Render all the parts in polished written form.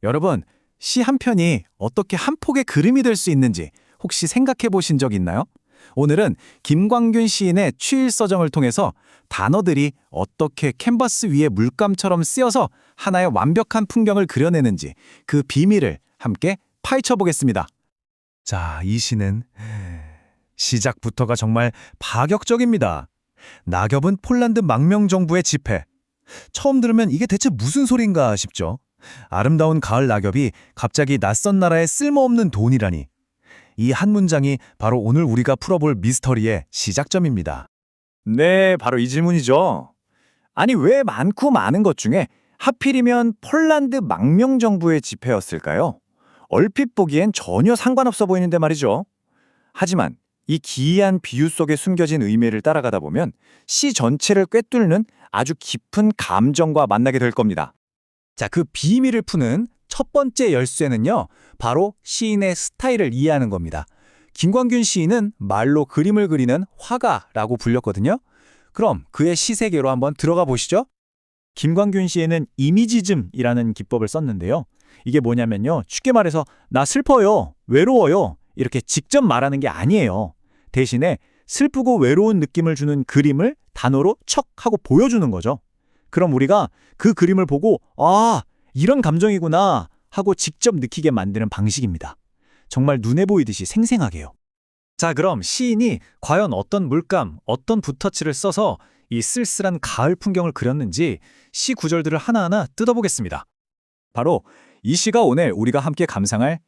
여러분, 시 한 편이 어떻게 한 폭의 그림이 될 수 있는지 혹시 생각해 보신 적 있나요? 오늘은 김광균 시인의 추일서정을 통해서 단어들이 어떻게 캔버스 위에 물감처럼 쓰여서 하나의 완벽한 풍경을 그려내는지 그 비밀을 함께 파헤쳐 보겠습니다. 자, 이 시는 시작부터가 정말 파격적입니다. 낙엽은 폴란드 망명정부의 집회. 처음 들으면 이게 대체 무슨 소린가 싶죠. 아름다운 가을 낙엽이 갑자기 낯선 나라에 쓸모없는 돈이라니. 이 한 문장이 바로 오늘 우리가 풀어볼 미스터리의 시작점입니다. 네, 바로 이 질문이죠. 아니, 왜 많고 많은 것 중에 하필이면 폴란드 망명정부의 집회였을까요? 얼핏 보기엔 전혀 상관없어 보이는데 말이죠. 하지만 이 기이한 비유 속에 숨겨진 의미를 따라가다 보면 시 전체를 꿰뚫는 아주 깊은 감정과 만나게 될 겁니다. 자, 그 비밀을 푸는 첫 번째 열쇠는요, 바로 시인의 스타일을 이해하는 겁니다. 김광균 시인은 말로 그림을 그리는 화가라고 불렸거든요. 그럼 그의 시 세계로 한번 들어가 보시죠. 김광균 시에는 이미지즘이라는 기법을 썼는데요. 이게 뭐냐면요, 쉽게 말해서 나 슬퍼요, 외로워요 이렇게 직접 말하는 게 아니에요. 대신에 슬프고 외로운 느낌을 주는 그림을 단어로 척 하고 보여주는 거죠. 그럼 우리가 그 그림을 보고 아, 이런 감정이구나 하고 직접 느끼게 만드는 방식입니다. 정말 눈에 보이듯이 생생하게요. 자, 그럼 시인이 과연 어떤 물감, 어떤 붓터치를 써서 이 쓸쓸한 가을 풍경을 그렸는지 시 구절들을 하나하나 뜯어보겠습니다. 바로 이 시가 오늘 우리가 함께 감상할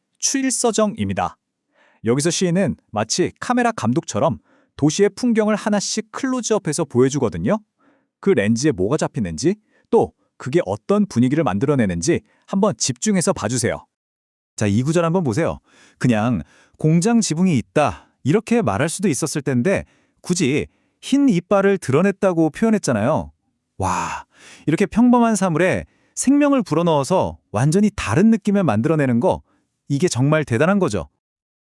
추일서정입니다. 여기서 시인은 마치 카메라 감독처럼 도시의 풍경을 하나씩 클로즈업해서 보여주거든요. 그 렌즈에 뭐가 잡히는지, 또 그게 어떤 분위기를 만들어내는지 한번 집중해서 봐주세요. 자, 이 구절 한번 보세요. 그냥 공장 지붕이 있다 이렇게 말할 수도 있었을 텐데 굳이 흰 이빨을 드러냈다고 표현했잖아요. 와, 이렇게 평범한 사물에 생명을 불어넣어서 완전히 다른 느낌을 만들어내는 거, 이게 정말 대단한 거죠.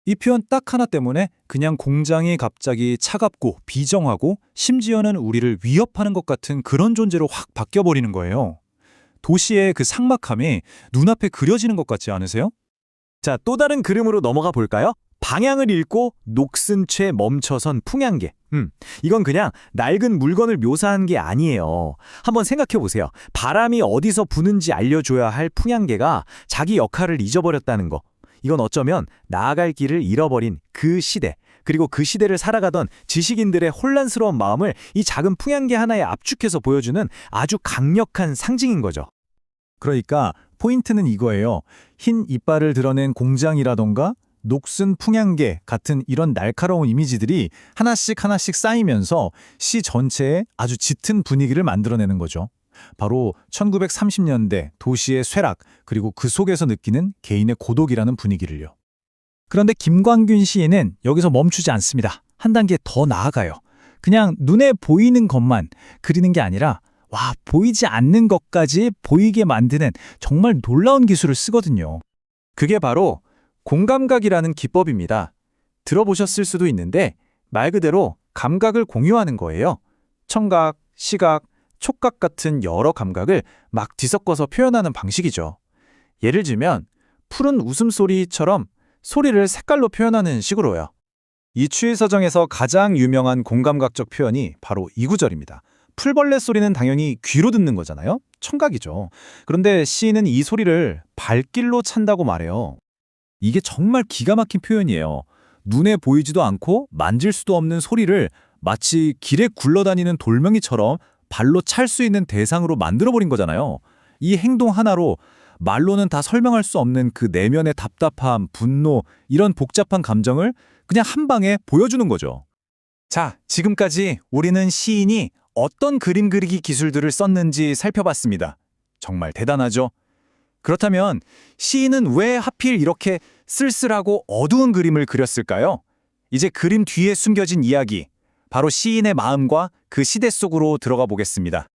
이 표현 딱 하나 때문에 그냥 공장이 갑자기 차갑고 비정하고 심지어는 우리를 위협하는 것 같은 그런 존재로 확 바뀌어버리는 거예요. 도시의 그 삭막함이 눈앞에 그려지는 것 같지 않으세요? 자, 또 다른 그림으로 넘어가 볼까요? 방향을 잃고 녹슨 채 멈춰선 풍향계. 이건 그냥 낡은 물건을 묘사한 게 아니에요. 한번 생각해 보세요. 바람이 어디서 부는지 알려줘야 할 풍향계가 자기 역할을 잊어버렸다는 거. 이건 어쩌면 나아갈 길을 잃어버린 그 시대, 그리고 그 시대를 살아가던 지식인들의 혼란스러운 마음을 이 작은 풍향계 하나에 압축해서 보여주는 아주 강력한 상징인 거죠. 그러니까 포인트는 이거예요. 흰 이빨을 드러낸 공장이라던가 녹슨 풍향계 같은 이런 날카로운 이미지들이 하나씩 하나씩 쌓이면서 시 전체에 아주 짙은 분위기를 만들어내는 거죠. 바로 1930년대 도시의 쇠락, 그리고 그 속에서 느끼는 개인의 고독이라는 분위기를요. 그런데 김광균 시인은 여기서 멈추지 않습니다. 한 단계 더 나아가요. 그냥 눈에 보이는 것만 그리는 게 아니라 보이지 않는 것까지 보이게 만드는 정말 놀라운 기술을 쓰거든요. 그게 바로 공감각이라는 기법입니다. 들어보셨을 수도 있는데 말 그대로 감각을 공유하는 거예요. 청각, 시각, 촉각 같은 여러 감각을 막 뒤섞어서 표현하는 방식이죠. 예를 들면 푸른 웃음소리처럼 소리를 색깔로 표현하는 식으로요. 이 추일서정에서 가장 유명한 공감각적 표현이 바로 이 구절입니다. 풀벌레 소리는 당연히 귀로 듣는 거잖아요. 청각이죠. 그런데 시인은 이 소리를 발길로 찬다고 말해요. 이게 정말 기가 막힌 표현이에요. 눈에 보이지도 않고 만질 수도 없는 소리를 마치 길에 굴러다니는 돌멩이처럼 발로 찰 수 있는 대상으로 만들어버린 거잖아요. 이 행동 하나로 말로는 다 설명할 수 없는 그 내면의 답답함, 분노, 이런 복잡한 감정을 그냥 한 방에 보여주는 거죠. 자, 지금까지 우리는 시인이 어떤 그림 그리기 기술들을 썼는지 살펴봤습니다. 정말 대단하죠? 그렇다면 시인은 왜 하필 이렇게 쓸쓸하고 어두운 그림을 그렸을까요? 이제 그림 뒤에 숨겨진 이야기, 바로 시인의 마음과 그 시대 속으로 들어가 보겠습니다.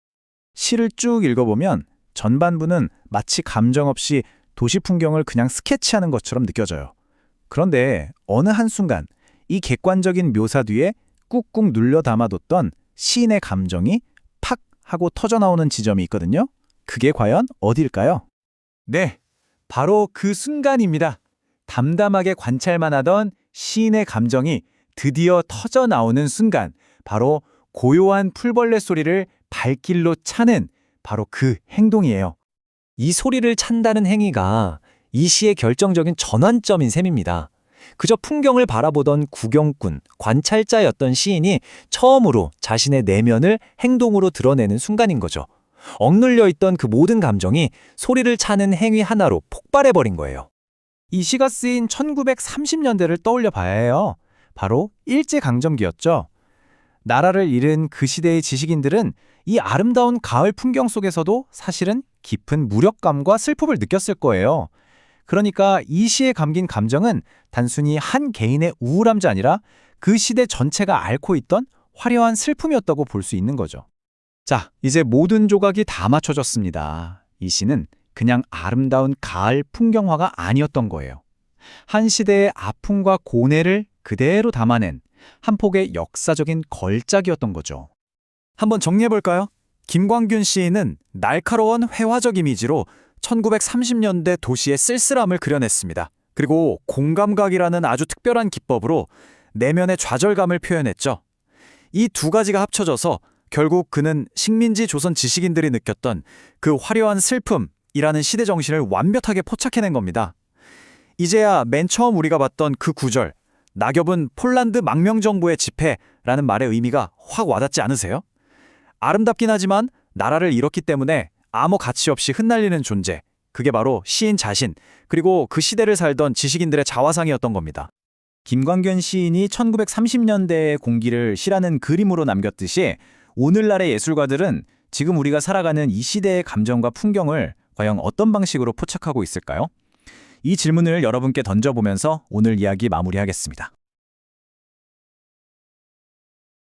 시를 쭉 읽어보면 전반부는 마치 감정 없이 도시 풍경을 그냥 스케치하는 것처럼 느껴져요. 그런데 어느 한순간 이 객관적인 묘사 뒤에 꾹꾹 눌려 담아뒀던 시인의 감정이 팍 하고 터져나오는 지점이 있거든요. 그게 과연 어디일까요? 네, 바로 그 순간입니다. 담담하게 관찰만 하던 시인의 감정이 드디어 터져 나오는 순간, 바로 고요한 풀벌레 소리를 발길로 차는 바로 그 행동이에요. 이 소리를 찬다는 행위가 이 시의 결정적인 전환점인 셈입니다. 그저 풍경을 바라보던 구경꾼, 관찰자였던 시인이 처음으로 자신의 내면을 행동으로 드러내는 순간인 거죠. 억눌려 있던 그 모든 감정이 소리를 차는 행위 하나로 폭발해버린 거예요. 이 시가 쓰인 1930년대를 떠올려 봐야 해요. 바로 일제강점기였죠. 나라를 잃은 그 시대의 지식인들은 이 아름다운 가을 풍경 속에서도 사실은 깊은 무력감과 슬픔을 느꼈을 거예요. 그러니까 이 시에 감긴 감정은 단순히 한 개인의 우울함이 아니라 그 시대 전체가 앓고 있던 화려한 슬픔이었다고 볼 수 있는 거죠. 자, 이제 모든 조각이 다 맞춰졌습니다. 이 시는 그냥 아름다운 가을 풍경화가 아니었던 거예요. 한 시대의 아픔과 고뇌를 그대로 담아낸 한 폭의 역사적인 걸작이었던 거죠. 한번 정리해볼까요? 김광균 시인은 날카로운 회화적 이미지로 1930년대 도시의 쓸쓸함을 그려냈습니다. 그리고 공감각이라는 아주 특별한 기법으로 내면의 좌절감을 표현했죠. 이 두 가지가 합쳐져서 결국 그는 식민지 조선 지식인들이 느꼈던 그 화려한 슬픔이라는 시대 정신을 완벽하게 포착해낸 겁니다. 이제야 맨 처음 우리가 봤던 그 구절, 낙엽은 폴란드 망명정부의 집회라는 말의 의미가 확 와닿지 않으세요? 아름답긴 하지만 나라를 잃었기 때문에 아무 가치 없이 흩날리는 존재, 그게 바로 시인 자신, 그리고 그 시대를 살던 지식인들의 자화상이었던 겁니다. 김광균 시인이 1930년대의 공기를 시라는 그림으로 남겼듯이 오늘날의 예술가들은 지금 우리가 살아가는 이 시대의 감정과 풍경을 과연 어떤 방식으로 포착하고 있을까요? 이 질문을 여러분께 던져보면서 오늘 이야기 마무리하겠습니다.